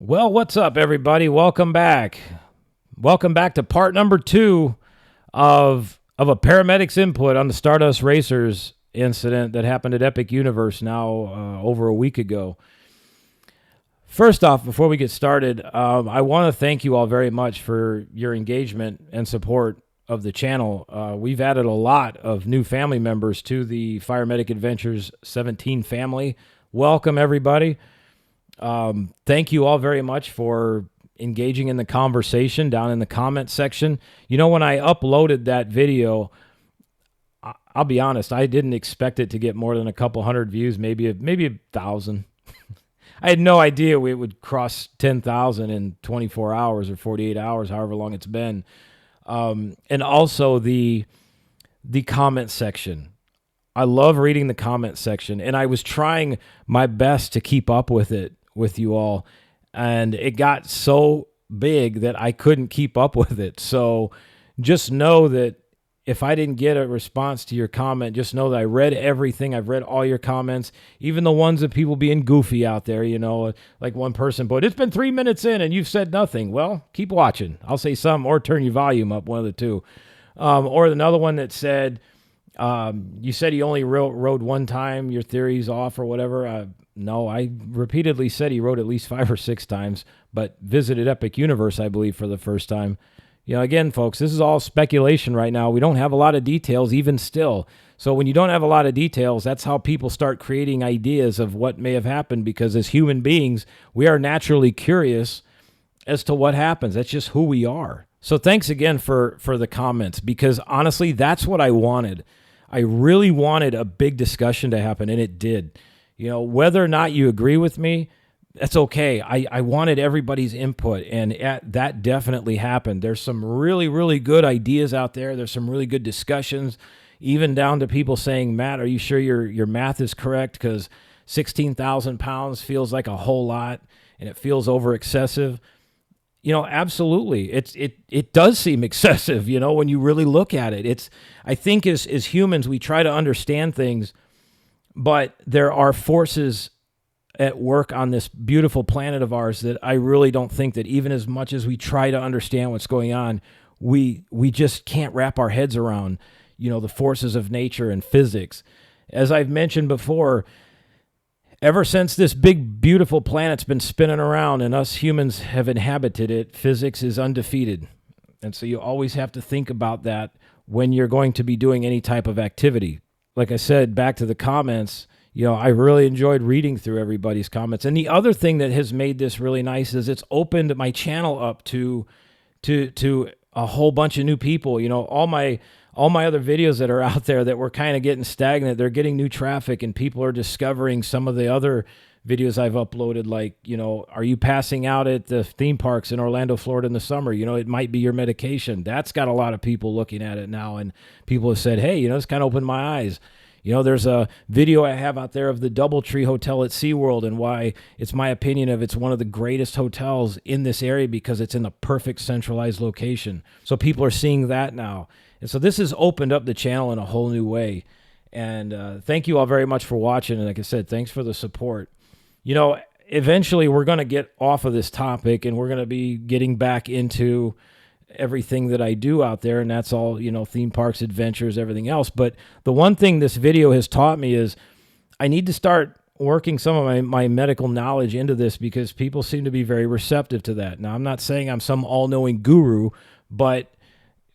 Well, what's up, everybody? Welcome back. Welcome back to part number 2 of a paramedic's input on the Stardust Racers incident that happened at Epic Universe now over a week ago. First off, before we get started, I want to thank you all very much for your engagement and support of the channel. We've added a lot of new family members to the Fire Medic Adventures 17 family. Welcome, everybody. Thank you all very much for engaging in the conversation down in the comment section. You know, when I uploaded that video, I'll be honest, I didn't expect it to get more than a couple hundred views, maybe 1,000. I had no idea it would cross 10,000 in 24 hours or 48 hours, however long it's been. And also the comment section. I love reading the comment section, and I was trying my best to keep up with it with you all, and it got so big that I couldn't keep up with it. So just know that if I didn't get a response to your comment, just know that I read everything. I've read all your comments, even the ones of people being goofy out there, you know, like one person, but it's been 3 minutes in and you've said nothing. Well, keep watching. I'll say something or turn your volume up, one of the two. Or another one that said, you said he only rode one time, your theory's off or whatever. No, I repeatedly said he rode at least 5 or 6 times, but visited Epic Universe, I believe, for the first time. You know, again, folks, this is all speculation right now. We don't have a lot of details even still. So when you don't have a lot of details, that's how people start creating ideas of what may have happened, because as human beings, we are naturally curious as to what happens. That's just who we are. So thanks again for the comments, because honestly, that's what I wanted. I really wanted a big discussion to happen, and it did. You know, whether or not you agree with me, that's okay. I wanted everybody's input, and that definitely happened. There's some really, really good ideas out there. There's some really good discussions, even down to people saying, Matt, are you sure your math is correct? Because 16,000 pounds feels like a whole lot, and it feels over excessive. You know, absolutely. It does seem excessive, you know, when you really look at it. I think as humans, we try to understand things, but there are forces at work on this beautiful planet of ours that I really don't think that even as much as we try to understand what's going on, we just can't wrap our heads around, you know, the forces of nature and physics. As I've mentioned before, ever since this big, beautiful planet's been spinning around and us humans have inhabited it, physics is undefeated. And so you always have to think about that when you're going to be doing any type of activity. Like I said, back to the comments, you know, I really enjoyed reading through everybody's comments. And the other thing that has made this really nice is it's opened my channel up to a whole bunch of new people. You know, all my other videos that are out there that were kind of getting stagnant, they're getting new traffic, and people are discovering some of the other videos I've uploaded, like, you know, are you passing out at the theme parks in Orlando, Florida in the summer? You know, it might be your medication. That's got a lot of people looking at it now, and people have said, hey, you know, it's kind of opened my eyes. You know, there's a video I have out there of the DoubleTree Hotel at SeaWorld and why it's my opinion of it's one of the greatest hotels in this area because it's in the perfect centralized location. So people are seeing that now. And so this has opened up the channel in a whole new way. And thank you all very much for watching. And like I said, thanks for the support. You know, eventually we're going to get off of this topic and we're going to be getting back into everything that I do out there. And that's all, you know, theme parks, adventures, everything else. But the one thing this video has taught me is I need to start working some of my medical knowledge into this, because people seem to be very receptive to that. Now, I'm not saying I'm some all-knowing guru, but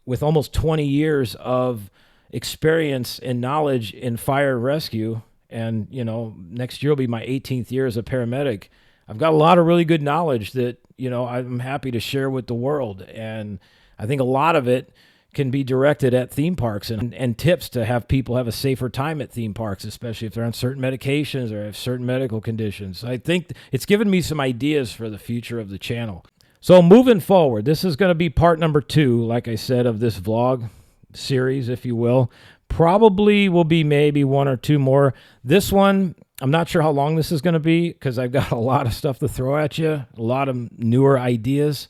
with almost 20 years of experience and knowledge in fire and rescue, and, you know, next year will be my 18th year as a paramedic, I've got a lot of really good knowledge that, you know, I'm happy to share with the world. And I think a lot of it can be directed at theme parks and tips to have people have a safer time at theme parks, especially if they're on certain medications or have certain medical conditions. I think it's given me some ideas for the future of the channel. So moving forward, this is going to be part number 2, like I said, of this vlog series, if you will. Probably will be maybe 1 or 2 more. This one, I'm not sure how long this is going to be, because I've got a lot of stuff to throw at you, a lot of newer ideas.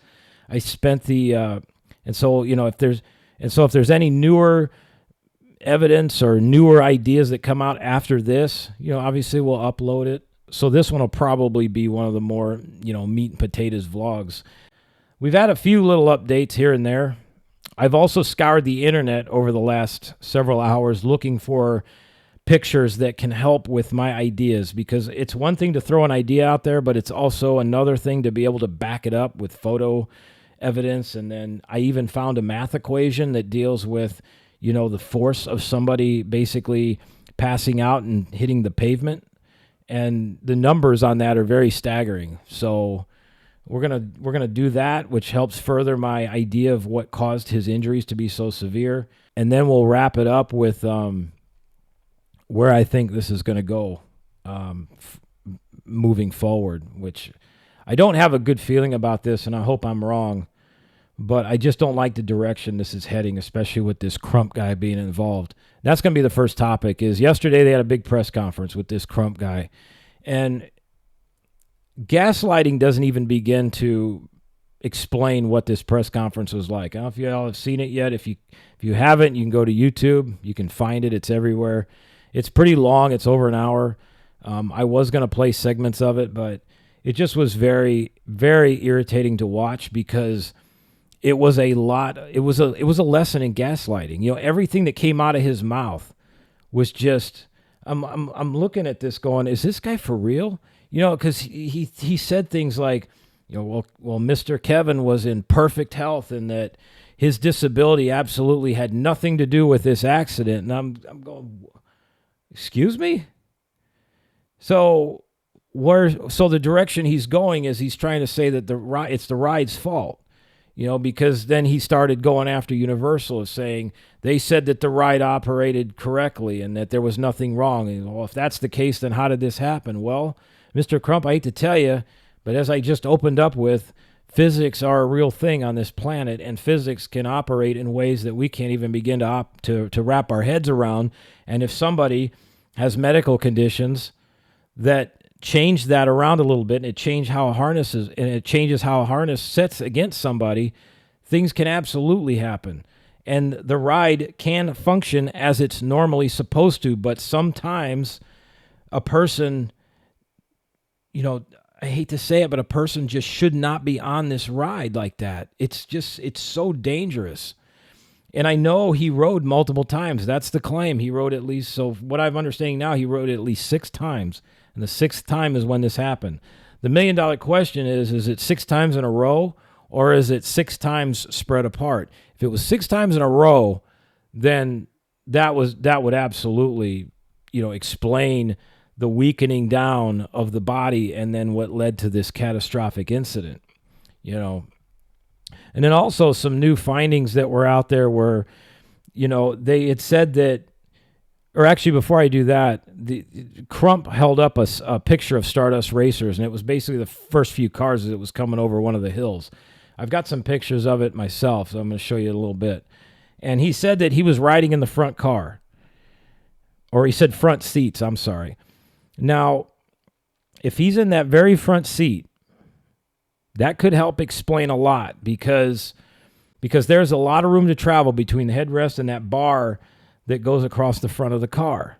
I spent and so, you know, if there's any newer evidence or newer ideas that come out after this, you know, obviously we'll upload it. So this one will probably be one of the more, meat and potatoes vlogs. We've had a few little updates here and there. I've also scoured the internet over the last several hours looking for pictures that can help with my ideas, because it's one thing to throw an idea out there, but it's also another thing to be able to back it up with photo evidence. And then I even found a math equation that deals with, the force of somebody basically passing out and hitting the pavement. And the numbers on that are very staggering. So we're gonna do that, which helps further my idea of what caused his injuries to be so severe. And then we'll wrap it up with where I think this is going to go moving forward, which I don't have a good feeling about this, and I hope I'm wrong, but I just don't like the direction this is heading, especially with this Crump guy being involved. That's going to be the first topic. Is yesterday they had a big press conference with this Crump guy, and gaslighting doesn't even begin to explain what this press conference was like. I don't know if you all have seen it yet. If you haven't, you can go to YouTube. You can find it. It's everywhere. It's pretty long. It's over an hour. I was going to play segments of it, but it just was very, very irritating to watch, because it was a lot. It was a lesson in gaslighting. Everything that came out of his mouth was just. I'm looking at this going, is this guy for real? Because he said things like, well, Mr. Kevin was in perfect health, and that his disability absolutely had nothing to do with this accident. And I'm going, excuse me? So the direction he's going is he's trying to say that it's the ride's fault, because then he started going after Universal, saying they said that the ride operated correctly and that there was nothing wrong. And, well, if that's the case, then how did this happen? Well, Mr. Crump, I hate to tell you, but as I just opened up with, physics are a real thing on this planet, and physics can operate in ways that we can't even begin to wrap our heads around. And if somebody has medical conditions that change that around a little bit, and it changes how a harness sets against somebody, things can absolutely happen. And the ride can function as it's normally supposed to, but sometimes a person, I hate to say it, but a person just should not be on this ride like that. It's so dangerous. And I know he rode multiple times. That's the claim. He rode at least, so what I'm understanding now, he rode at least 6 times. And the 6th time is when this happened. The $1 million question is it 6 times in a row, or is it 6 times spread apart? If it was 6 times in a row, then that would absolutely, explain the weakening down of the body, and then what led to this catastrophic incident, And then also some new findings that were out there were, they had said that, or actually before I do that, the Crump held up a picture of Stardust Racers, and it was basically the first few cars as it was coming over one of the hills. I've got some pictures of it myself, so I'm going to show you a little bit. And he said that he was riding in the front car, or he said front seats, I'm sorry. Now, if he's in that very front seat, that could help explain a lot, because there's a lot of room to travel between the headrest and that bar that goes across the front of the car.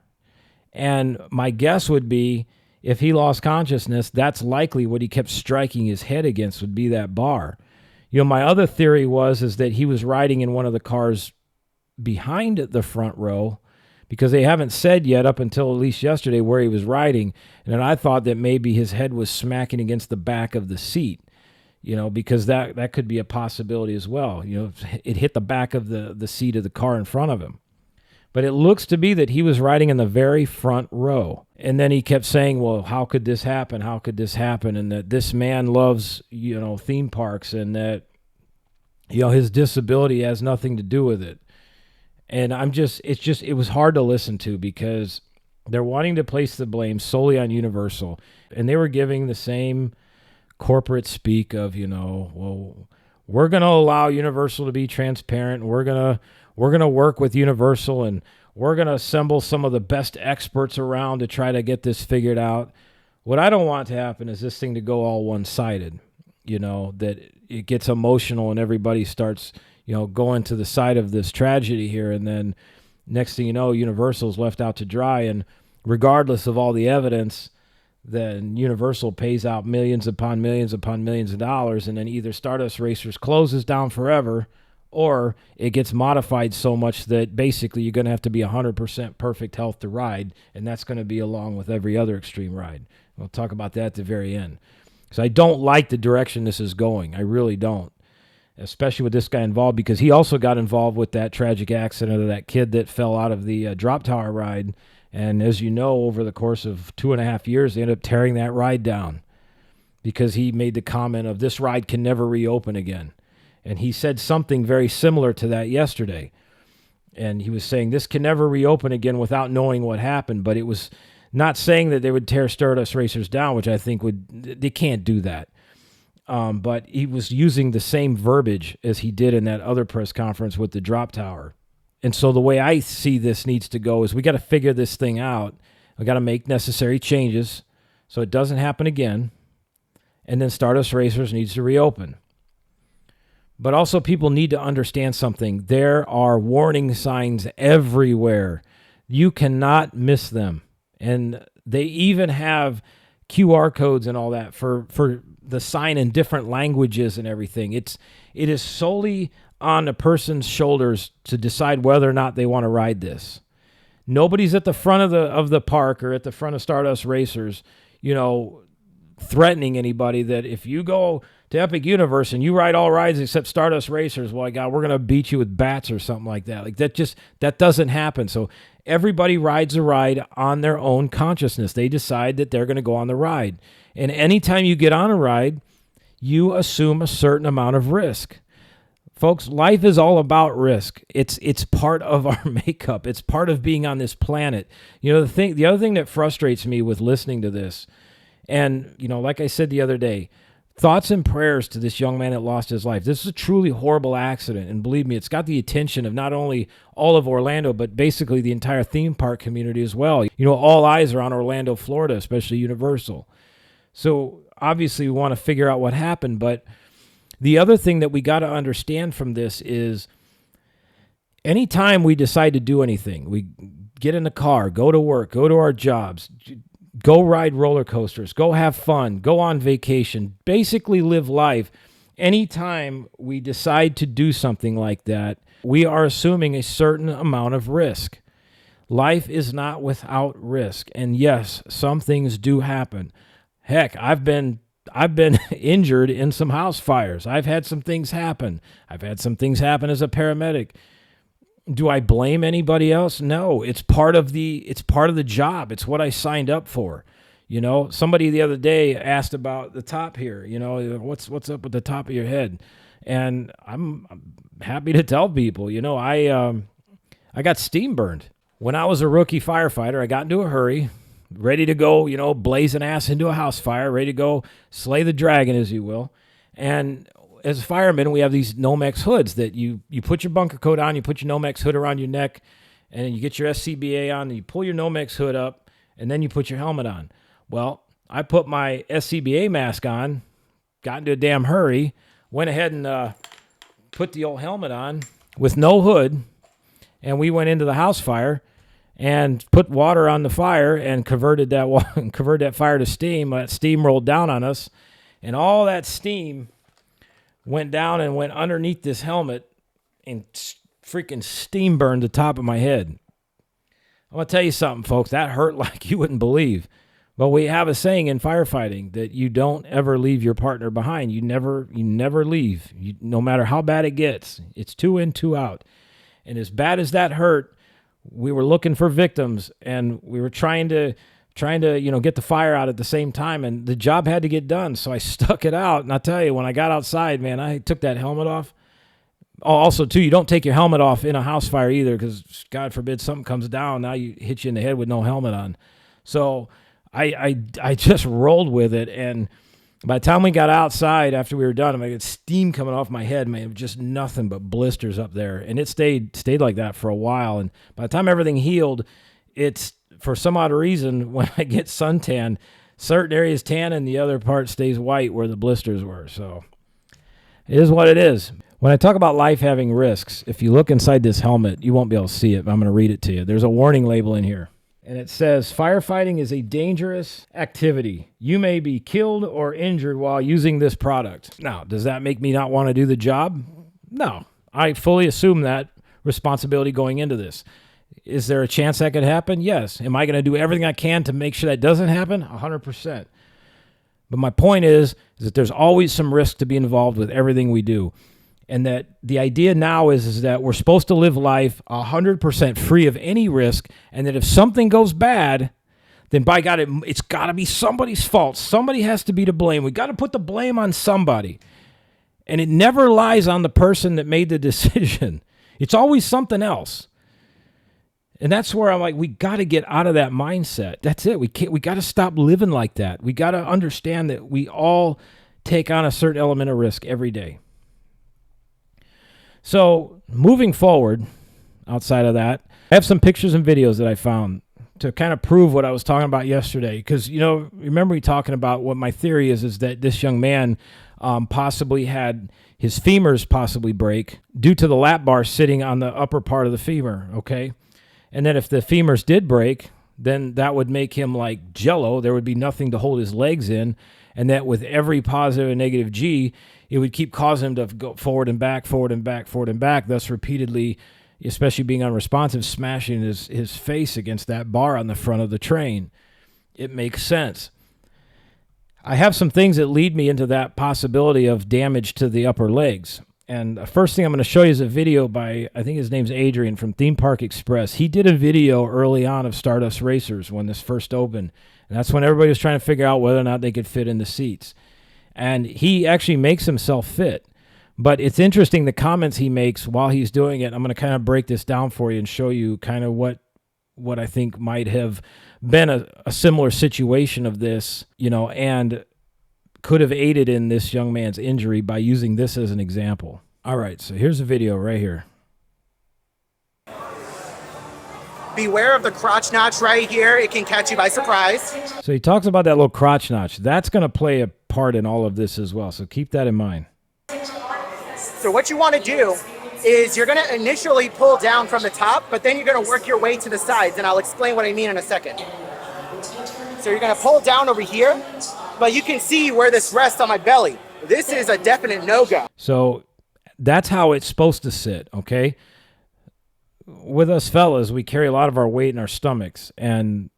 And my guess would be, if he lost consciousness, that's likely what he kept striking his head against, would be that bar. My other theory is that he was riding in one of the cars behind the front row, because they haven't said yet up until at least yesterday where he was riding. And then I thought that maybe his head was smacking against the back of the seat, because that could be a possibility as well. It hit the back of the seat of the car in front of him. But it looks to be that he was riding in the very front row. And then he kept saying, well, how could this happen? How could this happen? And that this man loves, theme parks, and that, his disability has nothing to do with it. And it was hard to listen to, because they're wanting to place the blame solely on Universal. And they were giving the same corporate speak of, well, we're going to allow Universal to be transparent. We're going to work with Universal, and we're going to assemble some of the best experts around to try to get this figured out. What I don't want to happen is this thing to go all one-sided, that it gets emotional and everybody starts, going to the side of this tragedy here. And then next thing you know, Universal's left out to dry. And regardless of all the evidence, then Universal pays out millions upon millions upon millions of dollars, and then either Stardust Racers closes down forever, or it gets modified so much that basically you're going to have to be 100% perfect health to ride, and that's going to be along with every other extreme ride. We'll talk about that at the very end. So I don't like the direction this is going. I really don't, especially with this guy involved, because he also got involved with that tragic accident of that kid that fell out of the drop tower ride. And as you know, over the course of 2.5 years, they ended up tearing that ride down because he made the comment of, this ride can never reopen again. And he said something very similar to that yesterday. And he was saying this can never reopen again without knowing what happened. But it was not saying that they would tear Stardust Racers down, which I think they can't do that. But he was using the same verbiage as he did in that other press conference with the drop tower. And so the way I see this needs to go is we got to figure this thing out. We got to make necessary changes so it doesn't happen again. And then Stardust Racers needs to reopen. But also people need to understand something. There are warning signs everywhere. You cannot miss them. And they even have QR codes and all that for the sign in different languages and everything. It is solely on a person's shoulders to decide whether or not they want to ride this. Nobody's at the front of the park or at the front of Stardust Racers, threatening anybody that if you go to Epic Universe and you ride all rides except Stardust Racers, well, God, we're going to beat you with bats or something like that. Like that doesn't happen. So everybody rides a ride on their own consciousness. They decide that they're going to go on the ride. And anytime you get on a ride, you assume a certain amount of risk. Folks, life is all about risk. It's part of our makeup. It's part of being on this planet. The other thing that frustrates me with listening to this, and like I said the other day, thoughts and prayers to this young man that lost his life. This is a truly horrible accident, and believe me, it's got the attention of not only all of Orlando, but basically the entire theme park community as well. All eyes are on Orlando, Florida, especially Universal. So obviously we want to figure out what happened, but the other thing that we got to understand from this is anytime we decide to do anything, we get in the car, go to work, go to our jobs, go ride roller coasters, go have fun, go on vacation, basically live life. Anytime we decide to do something like that, we are assuming a certain amount of risk. Life is not without risk. And yes, some things do happen. Heck, I've been injured in some house fires. I've had some things happen. I've had some things happen as a paramedic. Do I blame anybody else? No, it's part of the job. It's what I signed up for. Somebody the other day asked about the top here, what's up with the top of your head? And I'm happy to tell people, I got steam burned. When I was a rookie firefighter, I got into a hurry, ready to go, blazing ass into a house fire, ready to go slay the dragon, as you will. And as firemen, we have these Nomex hoods that you put your bunker coat on, you put your Nomex hood around your neck, and you get your SCBA on, and you pull your Nomex hood up, and then you put your helmet on. Well, I put my SCBA mask on, got into a damn hurry, went ahead and put the old helmet on with no hood, and we went into the house fire and put water on the fire and converted that fire to steam. That steam rolled down on us, and all that steam went down and went underneath this helmet and freaking steam burned the top of my head. I'm going to tell you something, folks. That hurt like you wouldn't believe. But we have a saying in firefighting that you don't ever leave your partner behind. You never leave. No matter how bad it gets, it's 2 in, 2 out. And as bad as that hurt, we were looking for victims, and we were trying to get the fire out at the same time, and the job had to get done. So I stuck it out, and I'll tell you, when I got outside, man, I took that helmet off. Oh, also, too, you don't take your helmet off in a house fire either, because God forbid something comes down, now you hit you in the head with no helmet on. So I just rolled with it, and by the time we got outside after we were done, I had steam coming off my head, man, just nothing but blisters up there, and it stayed like that for a while. And by the time everything healed, it's for some odd reason when I get suntan, certain areas tan and the other part stays white where the blisters were. So it is what it is. When I talk about life having risks, if you look inside this helmet, you won't be able to see it, but I'm going to read it to you. There's a warning label in here. And it says, firefighting is a dangerous activity. You may be killed or injured while using this product. Now, does that make me not want to do the job? No. I fully assume that responsibility going into this. Is there a chance that could happen? Yes. Am I going to do everything I can to make sure that doesn't happen? 100%. But my point is that there's always some risk to be involved with everything we do. And that the idea now is that we're supposed to live life 100% free of any risk, and that if something goes bad, then by God, it's got to be somebody's fault. Somebody has to be to blame. We got to put the blame on somebody. And it never lies on the person that made the decision. It's always something else. And that's where I'm like, we got to get out of that mindset. That's it. We got to stop living like that. We got to understand that we all take on a certain element of risk every day. So moving forward, outside of that, I have some pictures and videos that I found to kind of prove what I was talking about yesterday. Because, remember me talking about what my theory is that this young man possibly had his femurs possibly break due to the lap bar sitting on the upper part of the femur, okay? And then if the femurs did break, then that would make him like jello. There would be nothing to hold his legs in. And that with every positive and negative G, it would keep causing him to go forward and back, forward and back, forward and back, thus repeatedly, especially being unresponsive, smashing his face against that bar on the front of the train. It makes sense. I have some things that lead me into that possibility of damage to the upper legs. And the first thing I'm going to show you is a video by, I think his name's Adrian from Theme Park Express. He did a video early on of Stardust Racers when this first opened. And that's when everybody was trying to figure out whether or not they could fit in the seats. And he actually makes himself fit. But it's interesting the comments he makes while he's doing it. I'm going to kind of break this down for you and show you kind of what I think might have been a similar situation of this, and could have aided in this young man's injury by using this as an example. All right, so here's a video right here. Beware of the crotch notch right here. It can catch you by surprise. So he talks about that little crotch notch. That's going to play a part in all of this as well, so keep that in mind. So what you want to do is you're going to initially pull down from the top, but then you're going to work your way to the sides, and I'll explain what I mean in a second. So you're going to pull down over here, but you can see where this rests on my belly. This is a definite no-go. So that's how it's supposed to sit, okay? With us fellas, we carry a lot of our weight in our stomachs, and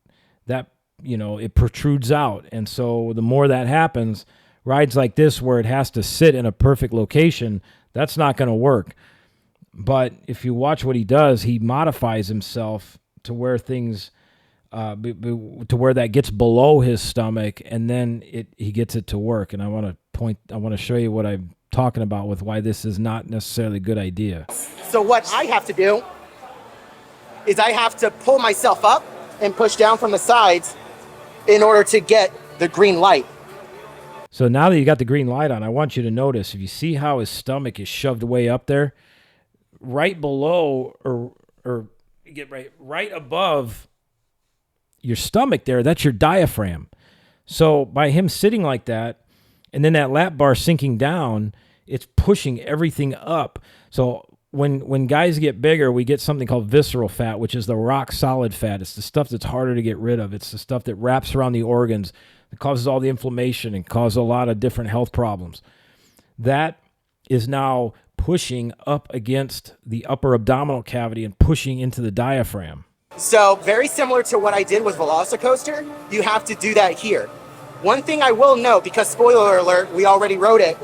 that, it protrudes out. And so the more that happens, rides like this where it has to sit in a perfect location, that's not going to work. But if you watch what he does, he modifies himself to where things, to where that gets below his stomach, and then he gets it to work. And I want to show you what I'm talking about with why this is not necessarily a good idea. So what I have to do is I have to pull myself up and push down from the sides in order to get the green light. So now that you got the green light on, I want you to notice, if you see how his stomach is shoved way up there, right below or you get right above your stomach there, that's your diaphragm. So by him sitting like that, and then that lap bar sinking down, it's pushing everything up. So when guys get bigger, we get something called visceral fat, which is the rock solid fat. It's the stuff that's harder to get rid of. It's the stuff that wraps around the organs. It causes all the inflammation and causes a lot of different health problems. That is now pushing up against the upper abdominal cavity and pushing into the diaphragm. So very similar to what I did with Velocicoaster, you have to do that here. One thing I will note, because spoiler alert, we already wrote it,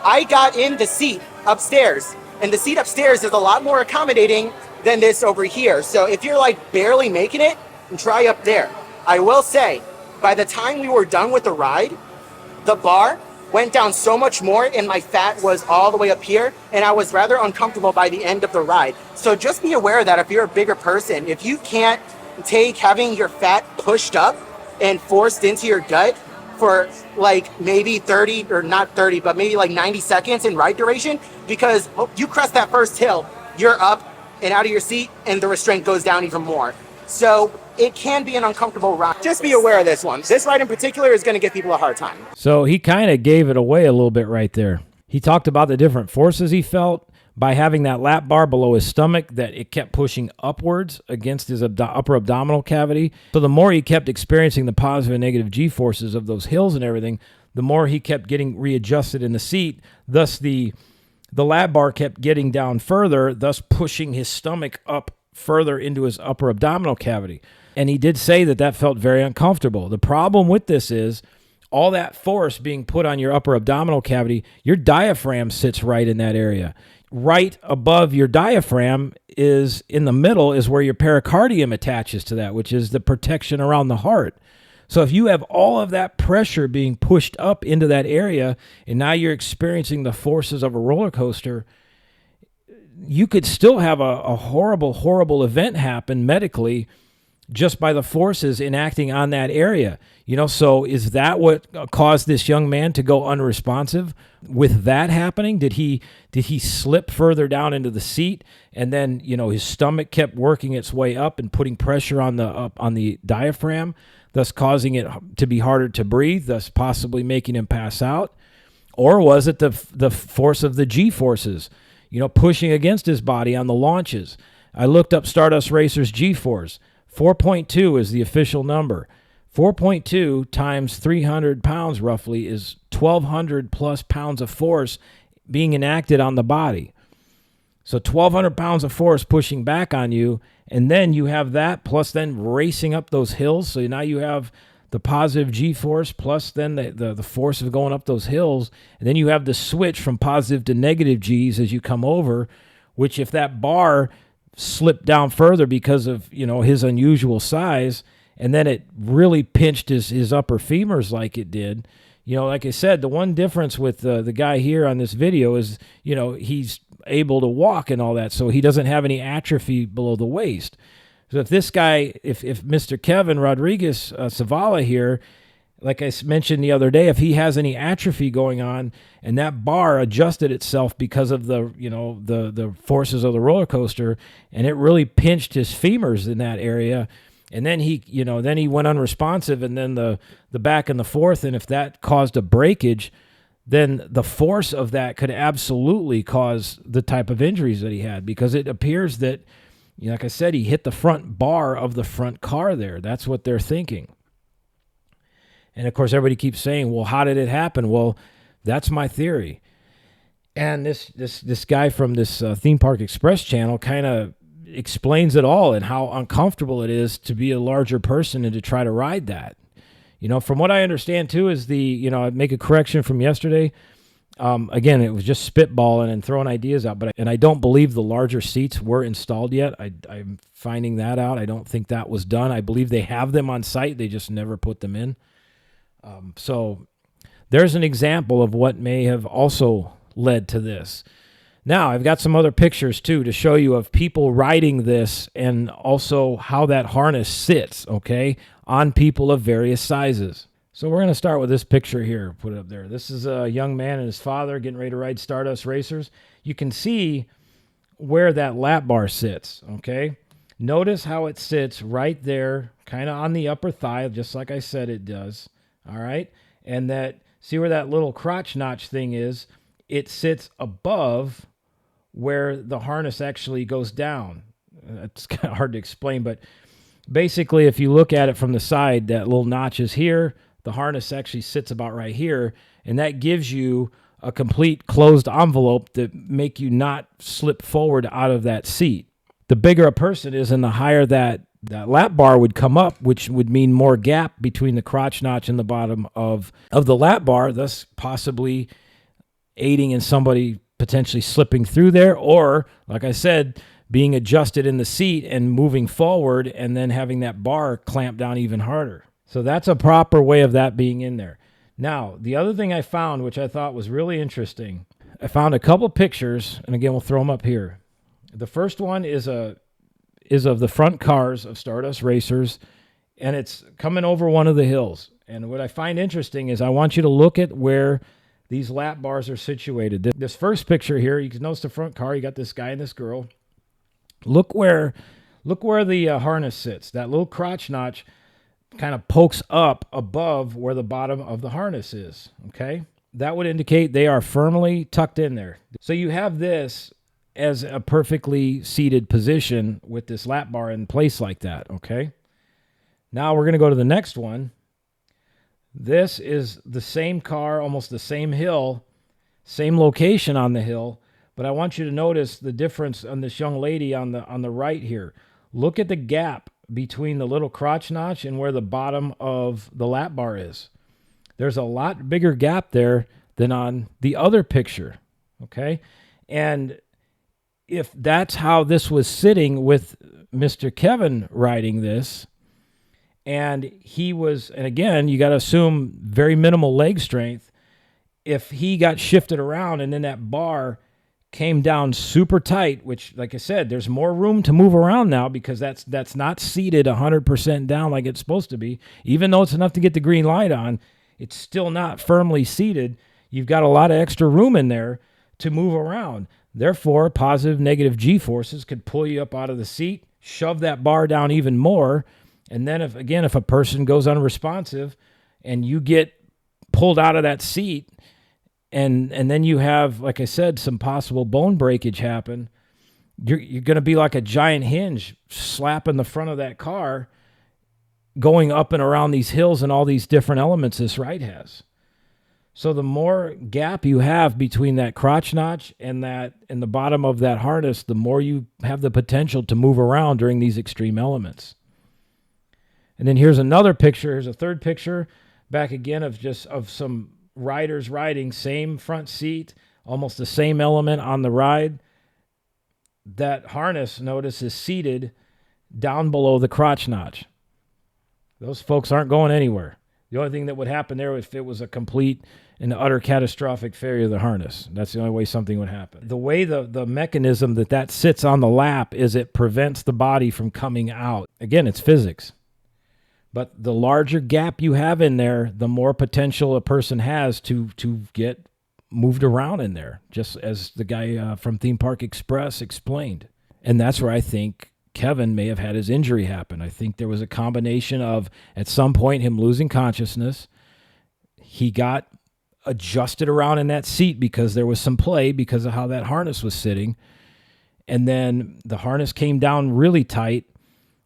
I got in the seat upstairs, and the seat upstairs is a lot more accommodating than this over here. So if you're like barely making it, try up there. I will say, by the time we were done with the ride, the bar went down so much more and my fat was all the way up here, and I was rather uncomfortable by the end of the ride. So just be aware that if you're a bigger person, if you can't take having your fat pushed up and forced into your gut for like maybe 30 or not 30, but maybe like 90 seconds in ride duration, because you crest that first hill, you're up and out of your seat and the restraint goes down even more. So it can be an uncomfortable ride. Just be aware of this one. This ride in particular is going to give people a hard time. So he kind of gave it away a little bit right there. He talked about the different forces he felt, by having that lap bar below his stomach, that it kept pushing upwards against his upper abdominal cavity. So the more he kept experiencing the positive and negative G-forces of those hills and everything, the more he kept getting readjusted in the seat. Thus, the lap bar kept getting down further, thus pushing his stomach up further into his upper abdominal cavity. And he did say that that felt very uncomfortable. The problem with this is all that force being put on your upper abdominal cavity, your diaphragm sits right in that area. Right above your diaphragm is in the middle is where your pericardium attaches to that, which is the protection around the heart. So if you have all of that pressure being pushed up into that area, and now you're experiencing the forces of a roller coaster, you could still have a horrible, horrible event happen medically just by the forces enacting on that area. So is that what caused this young man to go unresponsive? With that happening, did he slip further down into the seat, and then his stomach kept working its way up and putting pressure on the diaphragm, thus causing it to be harder to breathe, thus possibly making him pass out? Or was it the force of the G forces, pushing against his body on the launches? I looked up Stardust Racers G-force. 4.2 is the official number. 4.2 times 300 pounds roughly is 1,200 plus pounds of force being enacted on the body. So 1,200 pounds of force pushing back on you, and then you have that plus then racing up those hills. So now you have the positive G-force plus then the force of going up those hills, and then you have the switch from positive to negative G's as you come over, which if that bar slipped down further because of his unusual size, and then it really pinched his upper femurs like it did. Like I said, the one difference with the guy here on this video is he's able to walk and all that, so he doesn't have any atrophy below the waist. So if this guy, if Mr. Kevin Rodriguez Zavala here, like I mentioned the other day, if he has any atrophy going on and that bar adjusted itself because of the forces of the roller coaster, and it really pinched his femurs in that area, and then he went unresponsive, and then the back and the forth, and if that caused a breakage, then the force of that could absolutely cause the type of injuries that he had, because it appears that, like I said, he hit the front bar of the front car there. That's what they're thinking. And, of course, everybody keeps saying, well, how did it happen? Well, that's my theory. And this guy from this Theme Park Express channel kind of explains it all and how uncomfortable it is to be a larger person and to try to ride that. From what I understand, too, is I make a correction from yesterday. Again, it was just spitballing and throwing ideas out, and I don't believe the larger seats were installed yet. I'm finding that out. I don't think that was done. I believe they have them on site. They just never put them in. So there's an example of what may have also led to this. Now, I've got some other pictures, too, to show you of people riding this and also how that harness sits, okay, on people of various sizes. So we're going to start with this picture here, put it up there. This is a young man and his father getting ready to ride Stardust Racers. You can see where that lap bar sits, okay? Notice how it sits right there, kind of on the upper thigh, just like I said it does, all right? And see where that little crotch notch thing is? It sits above where the harness actually goes down. It's kind of hard to explain, but basically if you look at it from the side, that little notch is here. The harness actually sits about right here, and that gives you a complete closed envelope that make you not slip forward out of that seat. The bigger a person is and the higher that lap bar would come up, which would mean more gap between the crotch notch and the bottom of the lap bar, thus possibly aiding in somebody potentially slipping through there, or, like I said, being adjusted in the seat and moving forward and then having that bar clamp down even harder. So that's a proper way of that being in there. Now, the other thing I found, which I thought was really interesting, I found a couple pictures, and again, we'll throw them up here. The first one is of the front cars of Stardust Racers, and it's coming over one of the hills. And what I find interesting is I want you to look at where these lap bars are situated. This first picture here, you can notice the front car. You got this guy and this girl. Look where the harness sits. That little crotch notch kind of pokes up above where the bottom of the harness is, okay? That would indicate they are firmly tucked in there. So you have this, as a perfectly seated position with this lap bar in place like that, okay? Now we're going to go to the next one. This is the same car, almost the same hill, same location on the hill, but I want you to notice the difference on this young lady on the right here. Look at the gap between the little crotch notch and where the bottom of the lap bar is. There's a lot bigger gap there than on the other picture, okay? And if that's how this was sitting with Mr. Kevin riding this, and he was, and again, you got to assume very minimal leg strength, if he got shifted around and then that bar came down super tight, which, like I said, there's more room to move around now because that's not seated 100% down like it's supposed to be. Even though it's enough to get the green light on, it's still not firmly seated. You've got a lot of extra room in there to move around. Therefore, positive, negative G-forces could pull you up out of the seat, shove that bar down even more, and then if a person goes unresponsive and you get pulled out of that seat, and then you have, like I said, some possible bone breakage happen, you're going to be like a giant hinge slapping the front of that car going up and around these hills and all these different elements this ride has. So the more gap you have between that crotch notch and the bottom of that harness, the more you have the potential to move around during these extreme elements. And then here's another picture. Here's a third picture back again of some riders riding, same front seat, almost the same element on the ride. That harness, notice, is seated down below the crotch notch. Those folks aren't going anywhere. The only thing that would happen there if it was a complete and utter catastrophic failure of the harness. That's the only way something would happen. The way the mechanism that sits on the lap is it prevents the body from coming out. Again, it's physics. But the larger gap you have in there, the more potential a person has to get moved around in there, just as the guy from Theme Park Express explained. And that's where I think Kevin may have had his injury happen. I think there was a combination of, at some point, him losing consciousness. He got adjusted around in that seat because there was some play because of how that harness was sitting. And then the harness came down really tight,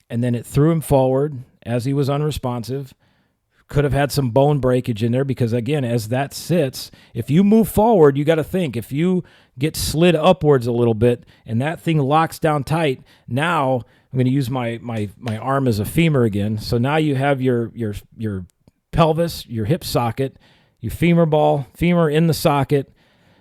and then it threw him forward as he was unresponsive. Could have had some bone breakage in there because, again, as that sits, if you move forward, you got to think, if you get slid upwards a little bit and that thing locks down tight, now I'm going to use my arm as a femur again. So now you have your pelvis, your hip socket, your femur in the socket,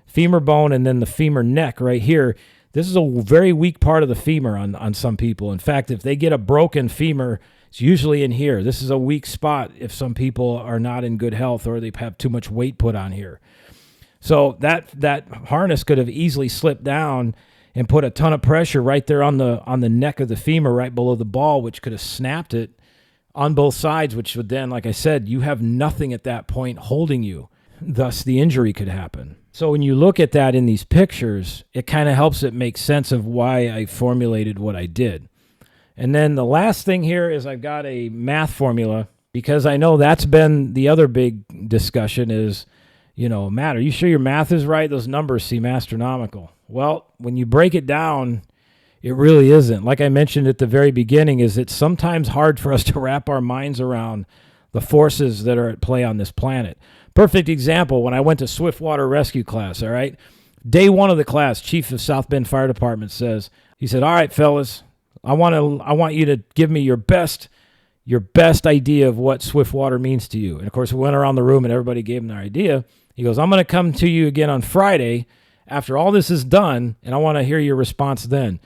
femur bone, and then the femur neck right here. This is a very weak part of the femur on some people. In fact, if they get a broken femur, it's usually in here. This is a weak spot if some people are not in good health or they have too much weight put on here. So that harness could have easily slipped down and put a ton of pressure right there on the neck of the femur right below the ball, which could have snapped it on both sides, which would then, like I said, you have nothing at that point holding you. Thus, the injury could happen. So when you look at that in these pictures, it kind of helps it make sense of why I formulated what I did. And then the last thing here is I've got a math formula, because I know that's been the other big discussion is, Matt, are you sure your math is right? Those numbers seem astronomical. Well, when you break it down, it really isn't. Like I mentioned at the very beginning, is it's sometimes hard for us to wrap our minds around the forces that are at play on this planet. Perfect example, when I went to Swiftwater Rescue class, all right? Day one of the class, Chief of South Bend Fire Department he said, all right, fellas, I want you to give me your best idea of what Swiftwater means to you. And of course, we went around the room and everybody gave him their idea. He goes, I'm going to come to you again on Friday after all this is done, and I want to hear your response then.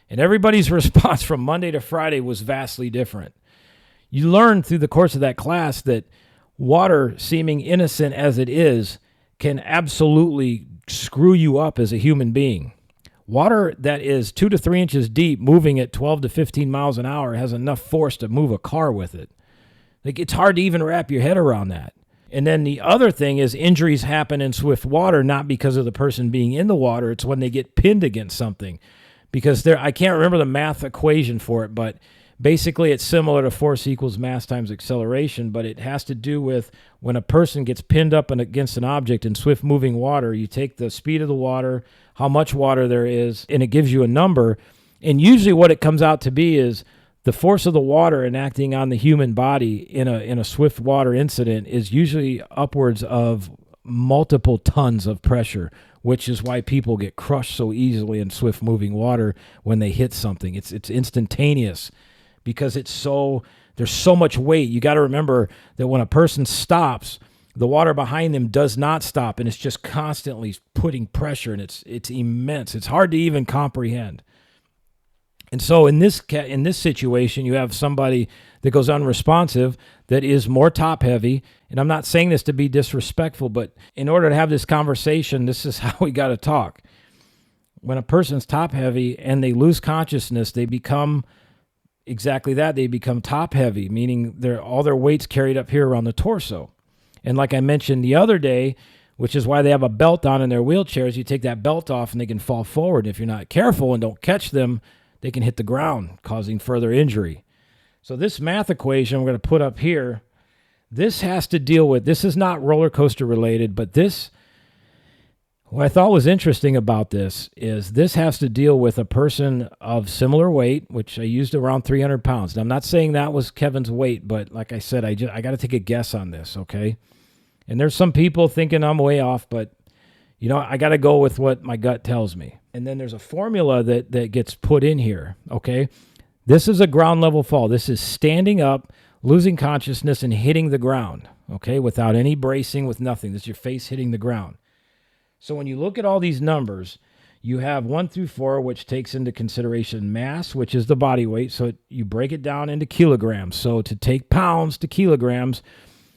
And everybody's response from Monday to Friday was vastly different. You learn through the course of that class that water, seeming innocent as it is, can absolutely screw you up as a human being. Water that is 2 to 3 inches deep, moving at 12 to 15 miles an hour, has enough force to move a car with it. Like, it's hard to even wrap your head around that. And then the other thing is injuries happen in swift water, not because of the person being in the water. It's when they get pinned against something. Because I can't remember the math equation for it, but Basically, it's similar to force equals mass times acceleration, but it has to do with when a person gets pinned up against an object in swift-moving water, you take the speed of the water, how much water there is, and it gives you a number. And usually what it comes out to be is the force of the water enacting on the human body in a swift water incident is usually upwards of multiple tons of pressure, which is why people get crushed so easily in swift-moving water when they hit something. It's instantaneous. Because there's so much weight. You got to remember that when a person stops, the water behind them does not stop, and it's just constantly putting pressure, and it's immense. It's hard to even comprehend. And so in this situation, you have somebody that goes unresponsive, that is more top heavy. And I'm not saying this to be disrespectful, but in order to have this conversation, this is how we got to talk. When a person's top heavy and they lose consciousness, they become exactly that. They become top heavy, meaning all their weight's carried up here around the torso. And like I mentioned the other day, which is why they have a belt on in their wheelchairs, you take that belt off and they can fall forward. If you're not careful and don't catch them, they can hit the ground, causing further injury. So this math equation we're going to put up here, this has to deal with, this is not roller coaster related, but what I thought was interesting about this is this has to deal with a person of similar weight, which I used around 300 pounds. Now, I'm not saying that was Kevin's weight, but like I said, I got to take a guess on this, okay? And there's some people thinking I'm way off, but, I got to go with what my gut tells me. And then there's a formula that gets put in here, okay? This is a ground level fall. This is standing up, losing consciousness, and hitting the ground, okay, without any bracing, with nothing. This is your face hitting the ground. So when you look at all these numbers, you have 1 through 4, which takes into consideration mass, which is the body weight. So you break it down into kilograms. So to take pounds to kilograms,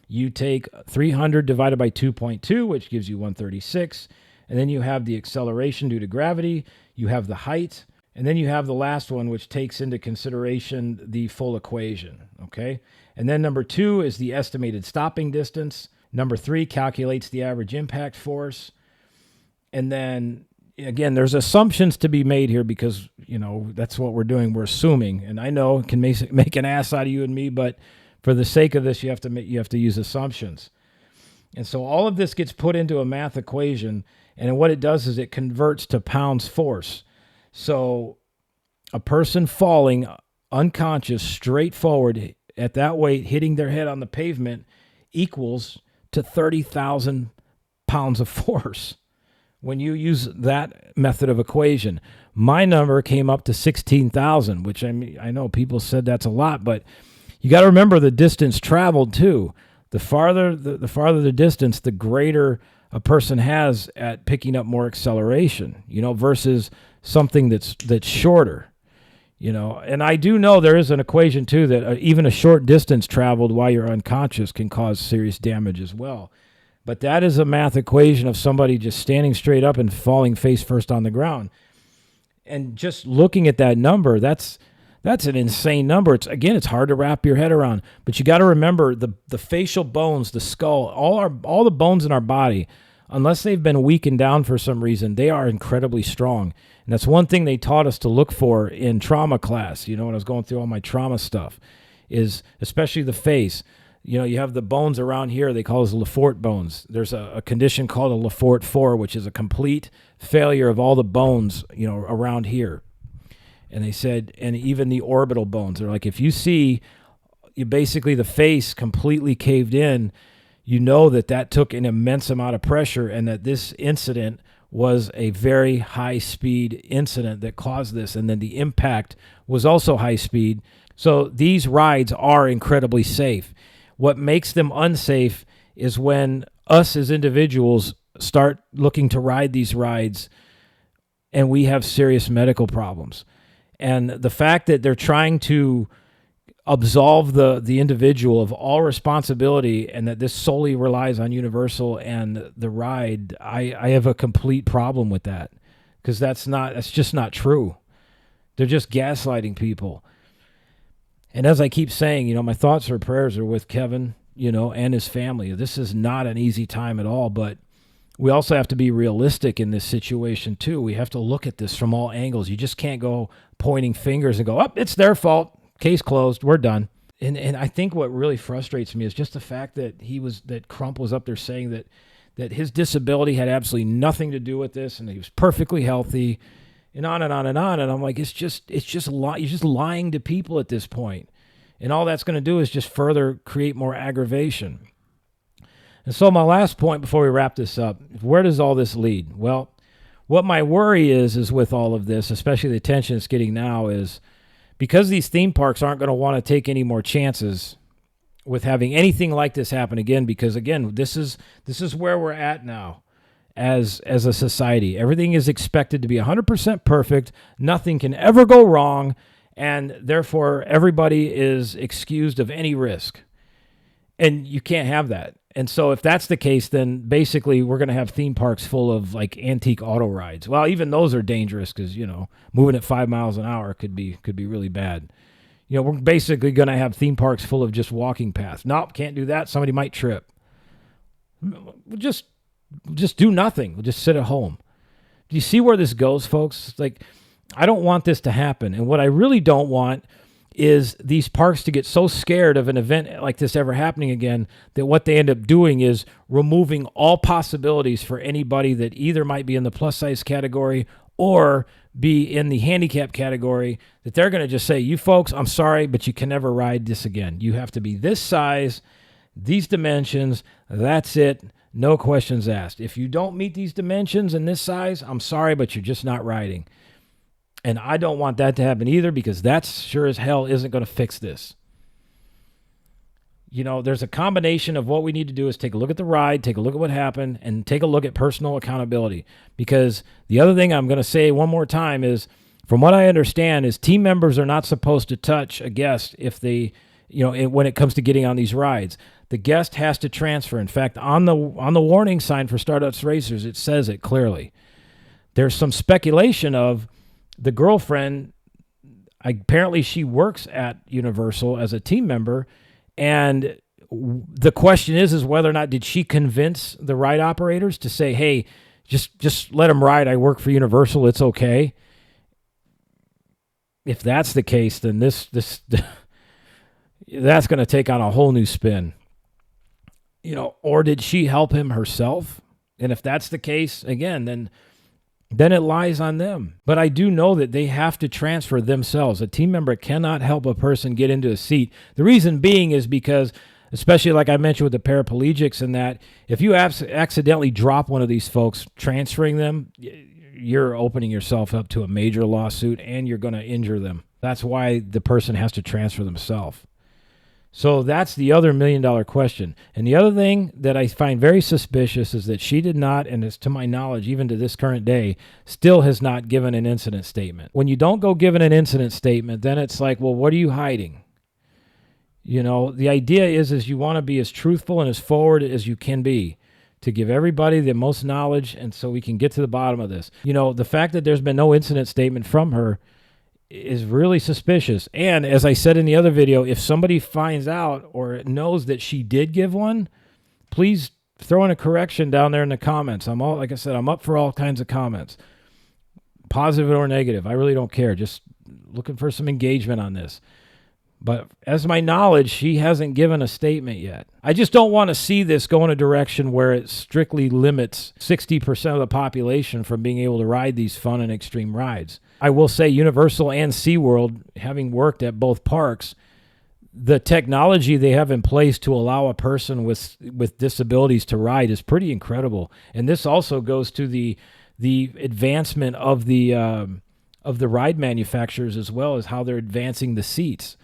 you take 300 divided by 2.2, which gives you 136. And then you have the acceleration due to gravity. You have the height. And then you have the last one, which takes into consideration the full equation, okay? And then number 2 is the estimated stopping distance. Number 3 calculates the average impact force. And then, again, there's assumptions to be made here because, that's what we're doing. We're assuming. And I know it can make an ass out of you and me, but for the sake of this, you have to use assumptions. And so all of this gets put into a math equation, and what it does is it converts to pounds force. So a person falling unconscious straight forward at that weight, hitting their head on the pavement, equals to 30,000 pounds of force. When you use that method of equation, my number came up to 16,000, which I know people said that's a lot, but you got to remember the distance traveled too. The farther the distance, the greater a person has at picking up more acceleration, versus something that's shorter, And I do know there is an equation too that even a short distance traveled while you're unconscious can cause serious damage as well. But that is a math equation of somebody just standing straight up and falling face first on the ground. And just looking at that number, that's an insane number. It's hard to wrap your head around. But you got to remember the facial bones, the skull, all the bones in our body, unless they've been weakened down for some reason, they are incredibly strong. And that's one thing they taught us to look for in trauma class. When I was going through all my trauma stuff, is especially the face. You have the bones around here, they call those Lefort bones. There's a condition called a Lefort 4, which is a complete failure of all the bones, around here. And they said, and even the orbital bones. They're like, if you see basically the face completely caved in, that took an immense amount of pressure, and that this incident was a very high-speed incident that caused this. And then the impact was also high speed. So these rides are incredibly safe. What makes them unsafe is when us as individuals start looking to ride these rides and we have serious medical problems. And the fact that they're trying to absolve the individual of all responsibility and that this solely relies on Universal and the ride, I have a complete problem with that, because that's just not true. They're just gaslighting people. And as I keep saying, my thoughts or prayers are with Kevin, and his family. This is not an easy time at all, but we also have to be realistic in this situation too. We have to look at this from all angles. You just can't go pointing fingers and go, it's their fault, case closed. We're done. And I think what really frustrates me is just the fact that Crump was up there saying that his disability had absolutely nothing to do with this, and he was perfectly healthy, and on and on and on. And I'm like, you're just lying to people at this point, and all that's going to do is just further create more aggravation. And so my last point before we wrap this up, where does all this lead? Well, what my worry is with all of this, especially the attention it's getting now, is because these theme parks aren't going to want to take any more chances with having anything like this happen again, because again, this is where we're at now as a society. Everything is expected to be 100% perfect. Nothing can ever go wrong, and therefore everybody is excused of any risk. And you can't have that. And so if that's the case, then basically we're going to have theme parks full of like antique auto rides. Well, even those are dangerous because, moving at 5 miles an hour could be really bad. We're basically going to have theme parks full of just walking paths. Nope, can't do that. Somebody might trip. We'll just do nothing. We'll just sit at home. Do you see where this goes, folks? Like, I don't want this to happen. And what I really don't want is these parks to get so scared of an event like this ever happening again that what they end up doing is removing all possibilities for anybody that either might be in the plus size category or be in the handicap category, that they're going to just say, you folks, I'm sorry, but you can never ride this again. You have to be this size, these dimensions, that's it, no questions asked. If you don't meet these dimensions and this size, I'm sorry, but you're just not riding. And I don't want that to happen either, because that sure as hell isn't going to fix this. There's a combination of what we need to do is take a look at the ride, take a look at what happened, and take a look at personal accountability. Because the other thing I'm going to say one more time is, from what I understand, is team members are not supposed to touch a guest if they, when it comes to getting on these rides. The guest has to transfer. In fact, on the warning sign for Stardust Racers, it says it clearly. There's some speculation of the girlfriend, apparently she works at Universal as a team member, and the question is whether or not did she convince the ride operators to say, hey, just let them ride. I work for Universal. It's okay. If that's the case, then this that's going to take on a whole new spin. Or did she help him herself? And if that's the case, again, then it lies on them. But I do know that they have to transfer themselves. A team member cannot help a person get into a seat. The reason being is because, especially like I mentioned with the paraplegics and that, if you accidentally drop one of these folks, transferring them, you're opening yourself up to a major lawsuit and you're going to injure them. That's why the person has to transfer themselves. So that's the other $1 million question. And the other thing that I find very suspicious is that she did not, and it's to my knowledge, even to this current day, still has not given an incident statement. When you don't go given an incident statement, then it's like, well, what are you hiding? The idea is you want to be as truthful and as forward as you can be to give everybody the most knowledge, and so we can get to the bottom of this. The fact that there's been no incident statement from her is really suspicious. And as I said in the other video, if somebody finds out or knows that she did give one, please throw in a correction down there in the comments. Like I said, I'm up for all kinds of comments, positive or negative. I really don't care. Just looking for some engagement on this. But as my knowledge, she hasn't given a statement yet. I just don't want to see this go in a direction where it strictly limits 60% of the population from being able to ride these fun and extreme rides. I will say Universal and SeaWorld, having worked at both parks, the technology they have in place to allow a person with disabilities to ride is pretty incredible. And this also goes to the advancement of the ride manufacturers, as well as how they're advancing the seats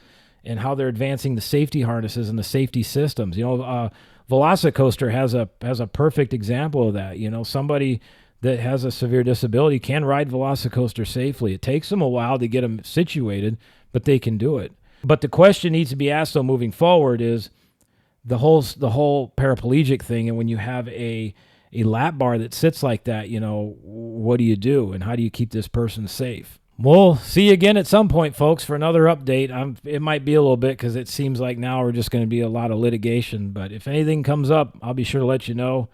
and how they're advancing the safety harnesses and the safety systems. Velocicoaster has a perfect example of that. Somebody that has a severe disability can ride Velocicoaster safely. It takes them a while to get them situated, but they can do it. But the question needs to be asked, though, moving forward, is the whole paraplegic thing. And when you have a lap bar that sits like that, what do you do, and how do you keep this person safe? We'll see you again at some point, folks, for another update. It might be a little bit because it seems like now we're just going to be a lot of litigation. But if anything comes up, I'll be sure to let you know.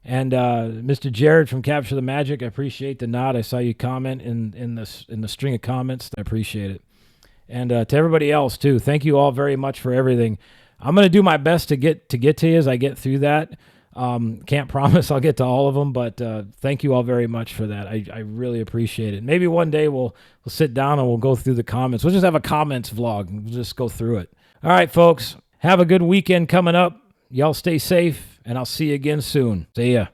And Mr. Jared from Capture the Magic, I appreciate the nod. I saw you comment in the string of comments. I appreciate it. And to everybody else, too, thank you all very much for everything. I'm going to do my best to get to you as I get through that. Can't promise I'll get to all of them, but thank you all very much for that. I really appreciate it. Maybe one day we'll sit down and we'll go through the comments. We'll just have a comments vlog. We'll just go through it. All right, folks. Have a good weekend coming up. Y'all stay safe, and I'll see you again soon. See ya.